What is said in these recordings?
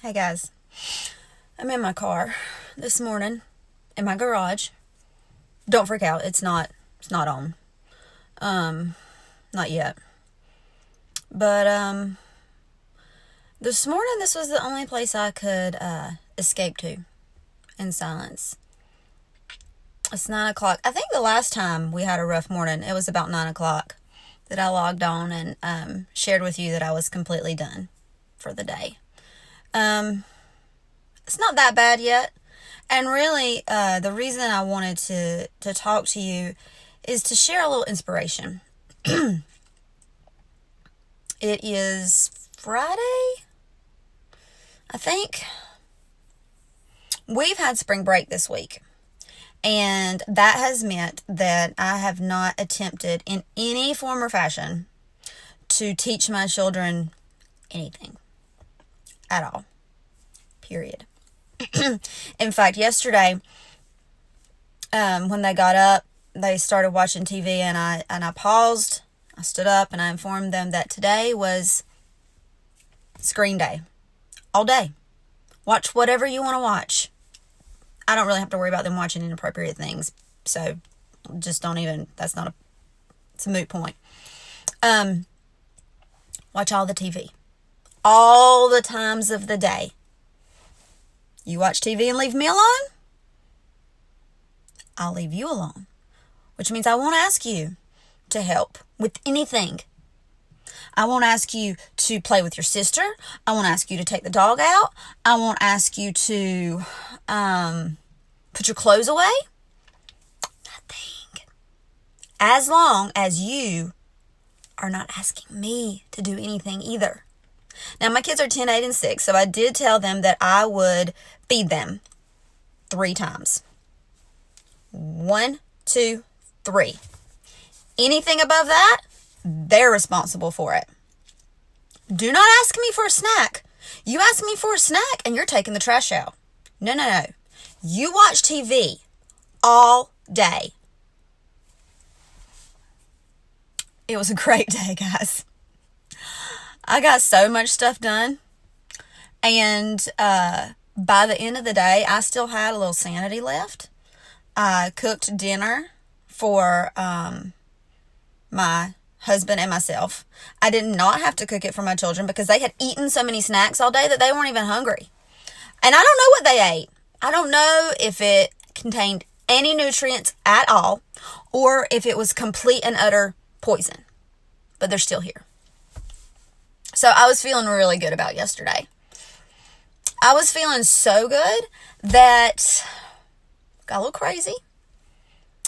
Hey guys, I'm in my car this morning in my garage. Don't freak out. It's not on. Not yet. But this morning this was the only place I could escape to in silence. It's 9 o'clock. I think the last time we had a rough morning, it was about 9 o'clock that I logged on and shared with you that I was completely done for the day. It's not that bad yet. And really, the reason I wanted to talk to you is to share a little inspiration. It is Friday, I think. We've had spring break this week. And that has meant that I have not attempted in any form or fashion to teach my children anything at all. Period. In fact, yesterday, when they got up, they started watching TV, and I paused. I stood up and I informed them that today was screen day, all day. Watch whatever you want to watch. I don't really have to worry about them watching inappropriate things, so just don't even. It's a moot point. Watch all the TV, all the times of the day. You watch TV and leave me alone, I'll leave you alone. Which means I won't ask you to help with anything. I won't ask you to play with your sister. I won't ask you to take the dog out. I won't ask you to put your clothes away. Nothing. As long as you are not asking me to do anything either. Now, my kids are 10, 8, and 6, so I did tell them that I would feed them 3 times. 1, 2, 3. Anything above that, they're responsible for it. Do not ask me for a snack. You ask me for a snack and you're taking the trash out. No. You watch TV all day. It was a great day, guys. I got so much stuff done. And by the end of the day, I still had a little sanity left. I cooked dinner for my husband and myself. I did not have to cook it for my children because they had eaten so many snacks all day that they weren't even hungry. And I don't know what they ate. I don't know if it contained any nutrients at all or if it was complete and utter poison. But they're still here. So I was feeling really good about yesterday. I was feeling so good that got a little crazy.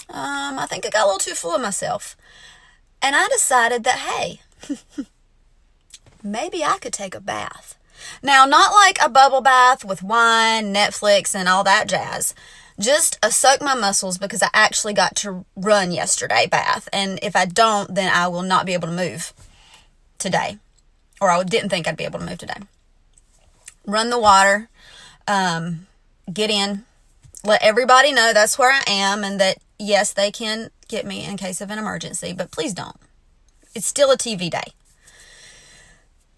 I think I got a little too full of myself. And I decided that, hey, maybe I could take a bath. Now, not like a bubble bath with wine, Netflix, and all that jazz. Just a soak my muscles because I actually got to run yesterday bath. And if I don't, then I will not be able to move today. Or I didn't think I'd be able to move today. Run the water. Get in. Let everybody know that's where I am and that, yes, they can get me in case of an emergency, but please don't. It's still a TV day.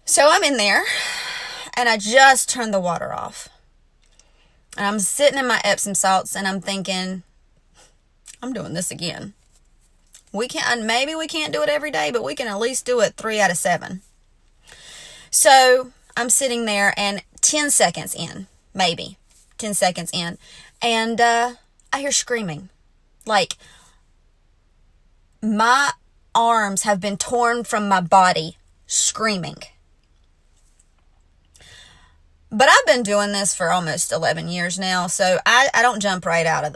So I'm in there, and I just turned the water off. And I'm sitting in my Epsom salts, and I'm thinking, I'm doing this again. Maybe we can't do it every day, but we can at least do it 3 out of 7. So I'm sitting there, and 10 seconds in, maybe 10 seconds in, and I hear screaming. Like, my arms have been torn from my body screaming. But I've been doing this for almost 11 years now, so I don't jump right out of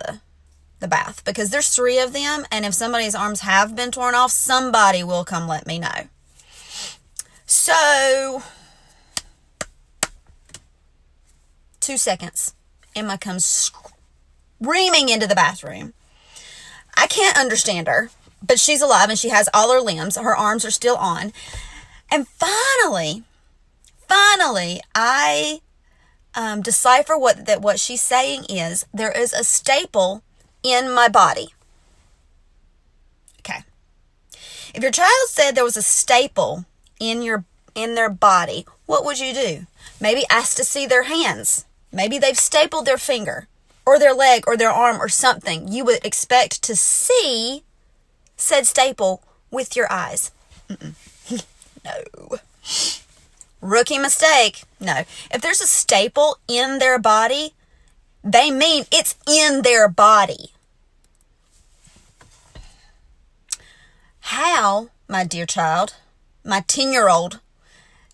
the bath because there's 3 of them, and if somebody's arms have been torn off, somebody will come let me know. So, 2 seconds, Emma comes screaming into the bathroom. I can't understand her, but she's alive and she has all her limbs. Her arms are still on. And finally, I decipher what she's saying is there is a staple in my body. Okay. If your child said there was a staple in their body, what would you do? Maybe ask to see their hands. Maybe they've stapled their finger or their leg or their arm or something. You would expect to see said staple with your eyes. No. Rookie mistake. No. If there's a staple in their body, they mean it's in their body. How, my dear child, my 10-year-old,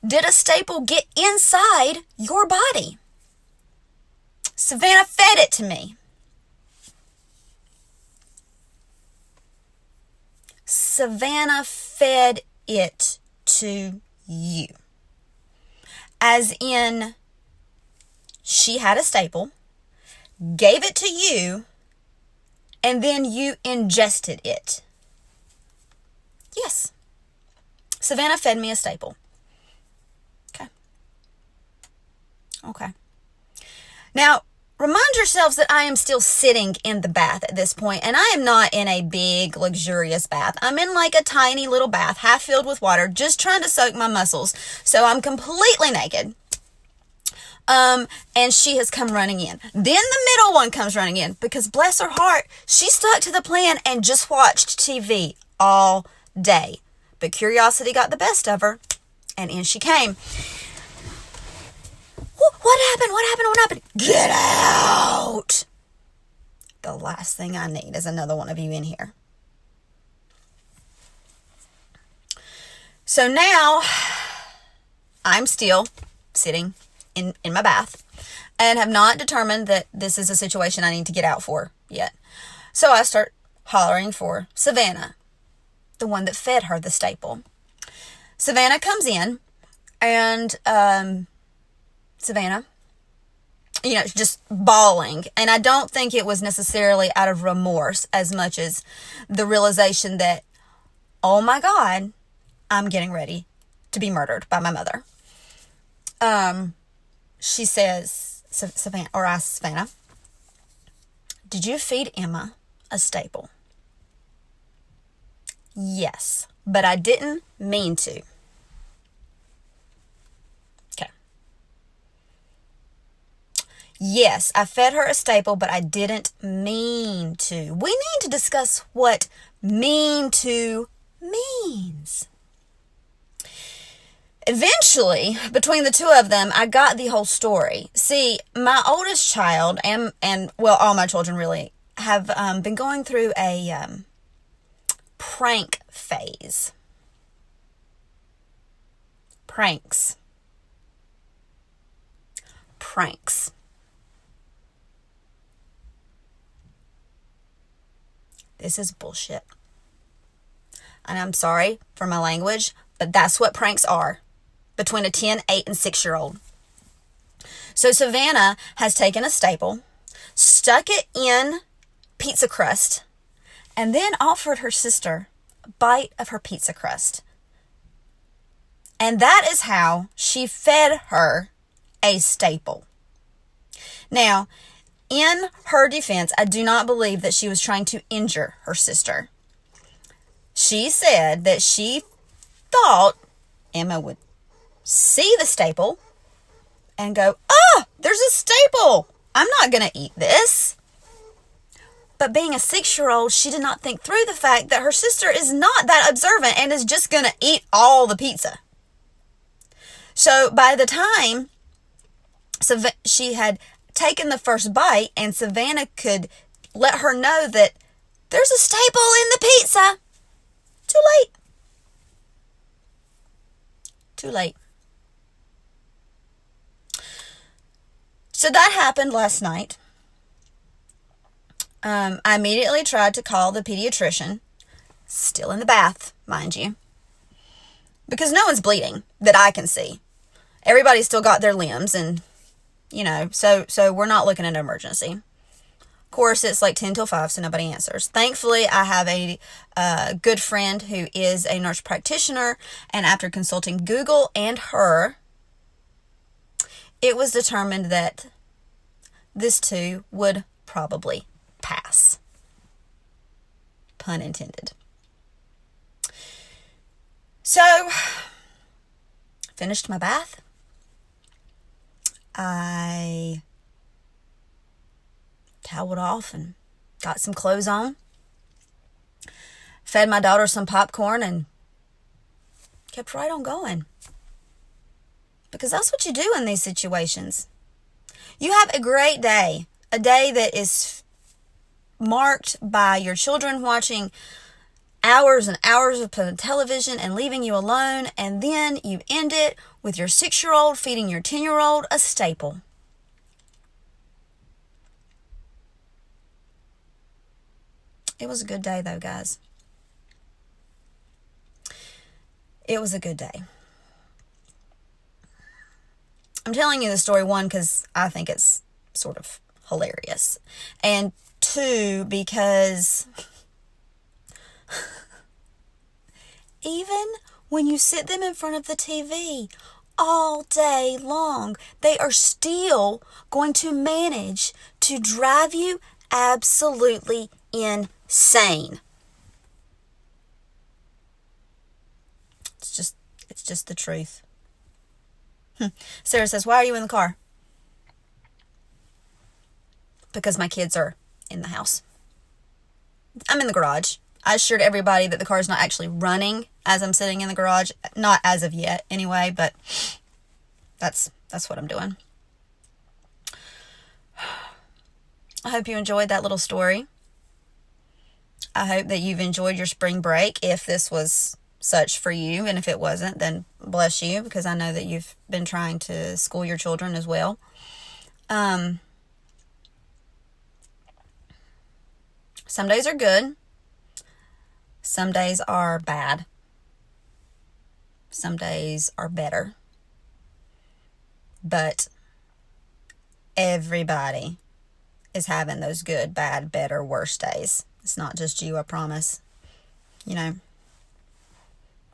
did a staple get inside your body? Savannah fed it to me. Savannah fed it to you. As in, she had a staple, gave it to you, and then you ingested it. Yes. Savannah fed me a staple. Okay. Now, remind yourselves that I am still sitting in the bath at this point, and I am not in a big, luxurious bath. I'm in like a tiny little bath, half filled with water, just trying to soak my muscles. So I'm completely naked. And she has come running in. Then the middle one comes running in because, bless her heart, she stuck to the plan and just watched TV all day. But curiosity got the best of her, and in she came. What happened? What happened? What happened? Get out! The last thing I need is another one of you in here. So now, I'm still sitting in my bath and have not determined that this is a situation I need to get out for yet. So I start hollering for Savannah, the one that fed her the staple. Savannah comes in, and Savannah, just bawling. And I don't think it was necessarily out of remorse as much as the realization that, oh my God, I'm getting ready to be murdered by my mother. She says, Savannah, or asks Savannah, did you feed Emma a staple? Yes, but I didn't mean to. Yes, I fed her a staple, but I didn't mean to. We need to discuss what mean to means. Eventually, between the two of them, I got the whole story. See, my oldest child and all my children really have been going through a prank phase. Pranks. This is bullshit. And I'm sorry for my language, but that's what pranks are between a 10, 8, and 6-year-old. So Savannah has taken a staple, stuck it in pizza crust, and then offered her sister a bite of her pizza crust. And that is how she fed her a staple. Now, in her defense, I do not believe that she was trying to injure her sister. She said that she thought Emma would see the staple and go, there's a staple. I'm not going to eat this. But being a 6-year-old, she did not think through the fact that her sister is not that observant and is just going to eat all the pizza. So by the time she had taken the first bite and Savannah could let her know that there's a staple in the pizza, too late. Too late. So that happened last night. I immediately tried to call the pediatrician, still in the bath, mind you, because no one's bleeding that I can see. Everybody's still got their limbs and so we're not looking at an emergency. Of course, it's like 10 till 5, so nobody answers. Thankfully, I have a good friend who is a nurse practitioner, and after consulting Google and her, it was determined that this too would probably pass. Pun intended. So, finished my bath. I toweled off and got some clothes on, fed my daughter some popcorn, and kept right on going. Because that's what you do in these situations. You have a great day, a day that is marked by your children watching hours and hours of television and leaving you alone, and then you end it with your 6-year-old feeding your 10-year-old a staple. It was a good day though, guys. It was a good day. I'm telling you the story, one, because I think it's sort of hilarious, and two, because even when you sit them in front of the TV all day long, they are still going to manage to drive you absolutely insane. It's just the truth. Sarah says, why are you in the car? Because my kids are in the house. I'm in the garage. I assured everybody that the car is not actually running as I'm sitting in the garage. Not as of yet, anyway, but that's what I'm doing. I hope you enjoyed that little story. I hope that you've enjoyed your spring break, if this was such for you, and if it wasn't, then bless you, because I know that you've been trying to school your children as well. Some days are good. Some days are bad. Some days are better. But everybody is having those good, bad, better, worse days. It's not just you, I promise. You know,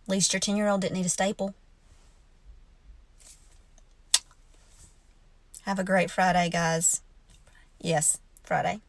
at least your 10-year-old didn't need a staple. Have a great Friday, guys. Yes, Friday.